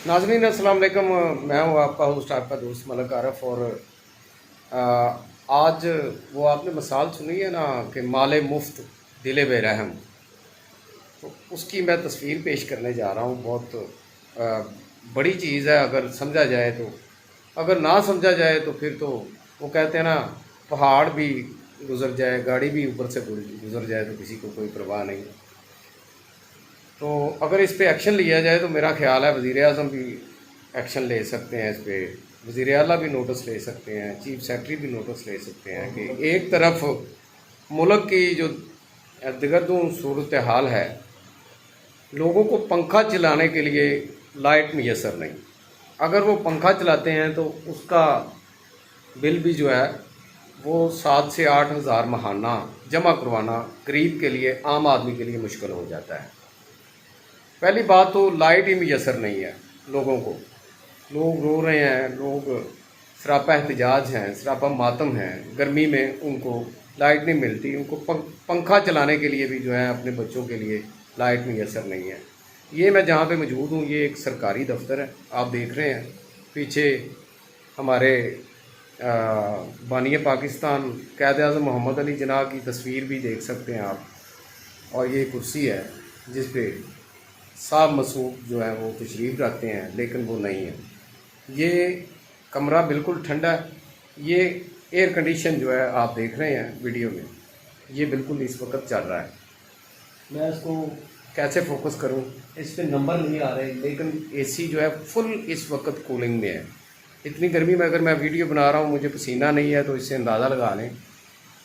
नाज़रीन अस्सलाम वालेकुम। मैं हूँ आपका होस्ट, आपका दोस्त मलक आरफ। और आज वो आपने मिसाल सुनी है ना कि माले मुफ्त दिले बेरहम, तो उसकी मैं तस्वीर पेश करने जा रहा हूँ। बहुत बड़ी चीज़ है अगर समझा जाए तो। अगर ना समझा जाए तो फिर तो वो कहते हैं ना, पहाड़ भी गुज़र जाए, गाड़ी भी ऊपर से गुज़र जाए तो किसी को कोई परवाह नहीं। तो अगर इस पे एक्शन लिया जाए तो मेरा ख्याल है वज़ीर आज़म भी एक्शन ले सकते हैं इस पर, वज़ीर आला भी नोटिस ले सकते हैं, चीफ सेक्रेटरी भी नोटिस ले सकते हैं कि एक तरफ मुल्क की जो दिगरदूं सूरत हाल है, लोगों को पंखा चलाने के लिए लाइट मैसर नहीं। अगर वो पंखा चलाते हैं तो उसका बिल भी जो है वो 7 से 8 हज़ार महाना जमा करवाना गरीब के लिए, आम आदमी के लिए मुश्किल हो जाता है। पहली बात तो लाइट ही मैसर नहीं है लोगों को। लोग रो रहे हैं, लोग सरापा एहतजाज हैं, सरापा मातम हैं। गर्मी में उनको लाइट नहीं मिलती, उनको पंखा चलाने के लिए भी जो है अपने बच्चों के लिए लाइट मैसर नहीं है। ये मैं जहाँ पे मौजूद हूँ ये एक सरकारी दफ्तर है, आप देख रहे हैं पीछे हमारे बानी पाकिस्तान क़ायद आज़म मोहम्मद अली जिन्ना की तस्वीर भी देख सकते हैं आप। और ये कुर्सी है जिस पे साहब मसूद जो है वो तशरीफ़ रखते हैं, लेकिन वो नहीं है। ये कमरा बिल्कुल ठंडा है। ये एयर कंडीशन जो है आप देख रहे हैं वीडियो में, ये बिल्कुल इस वक्त चल रहा है। मैं इसको कैसे फोकस करूं, इस पे नंबर नहीं आ रहे, लेकिन एसी जो है फुल इस वक्त कूलिंग में है। इतनी गर्मी में अगर मैं वीडियो बना रहा हूं, मुझे पसीना नहीं है, तो इससे अंदाज़ा लगा लें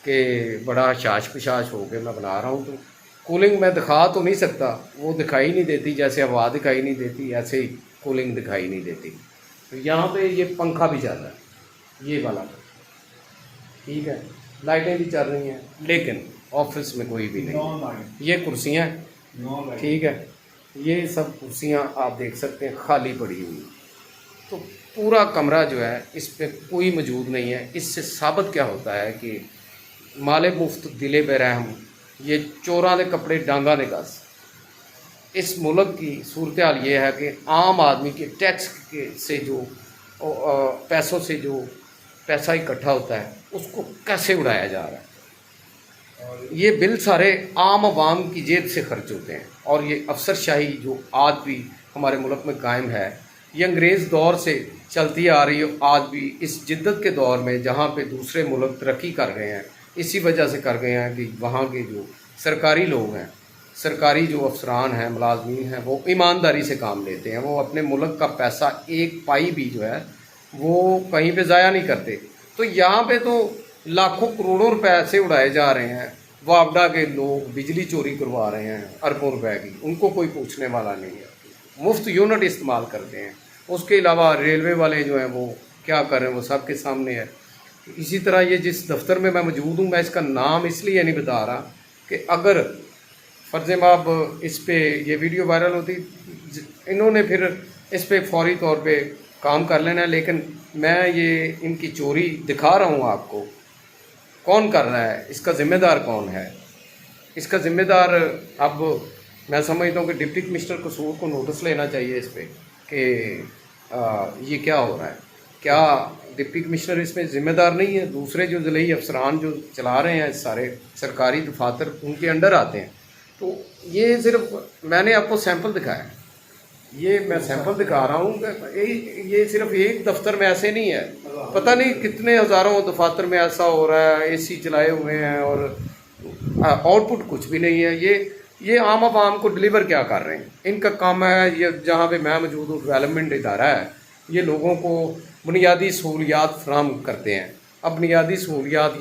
कि बड़ा शाश पिशाश हो के मैं बना रहा हूं। तो कूलिंग मैं दिखा तो नहीं सकता, वो दिखाई नहीं देती, जैसे हवा दिखाई नहीं देती ऐसे ही कूलिंग दिखाई नहीं देती। तो यहाँ पे ये पंखा भी चल रहा है, ये वाला, ठीक है, लाइटें भी चल रही हैं, लेकिन ऑफिस में कोई भी नहीं। ये कुर्सियाँ, ठीक है, ये सब कुर्सियाँ आप देख सकते हैं खाली पड़ी हुई। तो पूरा कमरा जो है इस पे कोई मौजूद नहीं है। इससे साबित क्या होता है कि माले मुफ्त दिले बेरहम, ये चोरां दे कपड़े डांगा ने गस। इस मुल्क की सूरत हाल ये है कि आम आदमी के टैक्स के से जो पैसों से जो पैसा इकट्ठा होता है उसको कैसे उड़ाया जा रहा है। ये बिल सारे आम आवाम की जेब से खर्च होते हैं। और ये अफसरशाही जो आज भी हमारे मुल्क में कायम है, ये अंग्रेज़ दौर से चलती आ रही है। आज भी इस जिद्दत के दौर में जहाँ पे दूसरे मुल्क तरक्की कर रहे हैं, इसी वजह से कर गए हैं कि वहाँ के जो सरकारी लोग हैं, सरकारी जो अफसरान हैं, मुलाजमीन हैं, वो ईमानदारी से काम लेते हैं। वो अपने मुल्क का पैसा एक पाई भी जो है वो कहीं पे ज़ाया नहीं करते। तो यहाँ पे तो लाखों करोड़ों रुपए ऐसे उड़ाए जा रहे हैं। वापडा के लोग बिजली चोरी करवा रहे हैं अरबों रुपए की, उनको कोई पूछने वाला नहीं है, मुफ्त यूनिट इस्तेमाल करते हैं। उसके अलावा रेलवे वाले जो हैं वो क्या कर रहे हैं वो सबके सामने है। इसी तरह ये जिस दफ्तर में मैं मौजूद हूँ, मैं इसका नाम इसलिए नहीं बता रहा कि अगर फ़र्ज़ माब इस पे ये वीडियो वायरल होती, इन्होंने फिर इस पे फौरी तौर पे काम कर लेना है। लेकिन मैं ये इनकी चोरी दिखा रहा हूँ आपको, कौन कर रहा है, इसका ज़िम्मेदार कौन है। इसका ज़िम्मेदार अब मैं समझता हूँ कि डिप्टी कमिश्नर कसूर को नोटिस लेना चाहिए इस पर कि ये क्या हो रहा है। क्या डिप्टी कमिश्नर इसमें ज़िम्मेदार नहीं है? दूसरे जो ज़िले अफसरान जो चला रहे हैं सारे सरकारी दफातर, उनके अंडर आते हैं। तो ये सिर्फ मैंने आपको सैंपल दिखाया है, ये मैं सैंपल दिखा रहा हूँ। ये सिर्फ एक दफ्तर में ऐसे नहीं है, पता नहीं कितने हज़ारों दफातर में ऐसा हो रहा है। एसी चलाए हुए हैं और आउटपुट कुछ भी नहीं है। ये आम आवाम को डिलीवर क्या कर रहे हैं? इनका काम है, ये जहाँ पे मैं मौजूद हूँ डेवलपमेंट इदारा है, ये लोगों को बुनियादी सहूलियात फराम करते हैं। अब बुनियादी सहूलियात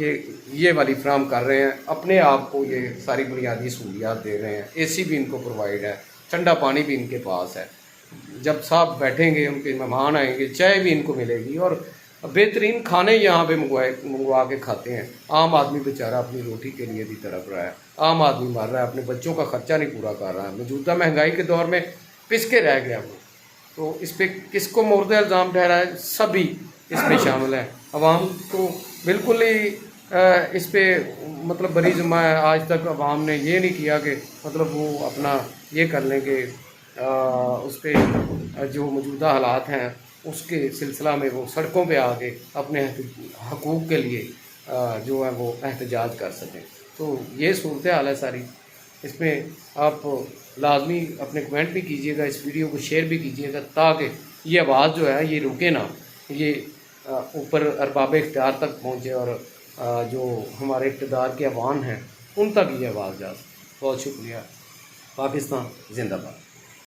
ये वाली फराम कर रहे हैं, अपने आप को ये सारी बुनियादी सहूलियात दे रहे हैं। एसी भी इनको प्रोवाइड है, ठंडा पानी भी इनके पास है, जब साहब बैठेंगे उनके मेहमान आएंगे चाय भी इनको मिलेगी, और बेहतरीन खाने यहाँ पे मंगवा के खाते हैं। आम आदमी बेचारा अपनी रोटी के लिए भी तड़प रहा है, आम आदमी मर रहा है, अपने बच्चों का खर्चा नहीं पूरा कर रहा है। मौजूदा महंगाई के दौर में पिस के रह गया वो। तो इस पर किसको मोर्द इल्ज़ाम ठहरा है? सभी इसमें शामिल है। अवाम तो बिल्कुल ही इस पर मतलब बरी ज़िम्मा है। आज तक अवाम ने ये नहीं किया कि मतलब वो अपना ये कर लें कि اس پہ جو موجودہ حالات ہیں اس کے سلسلہ میں وہ سڑکوں پہ آ کے اپنے حقوق کے لیے جو ہے وہ احتجاج کر سکیں. تو یہ صورتحال ہے ساری. اس میں آپ لازمی اپنے کمنٹ بھی کیجیے گا، اس ویڈیو کو شیئر بھی کیجیے گا تاکہ یہ آواز جو ہے یہ رکے نہ، یہ اوپر ارباب اختیار تک پہنچے اور جو ہمارے اقتدار کے عوام ہیں ان تک یہ آواز جا سکے. بہت شکریہ. پاکستان زندہ باد.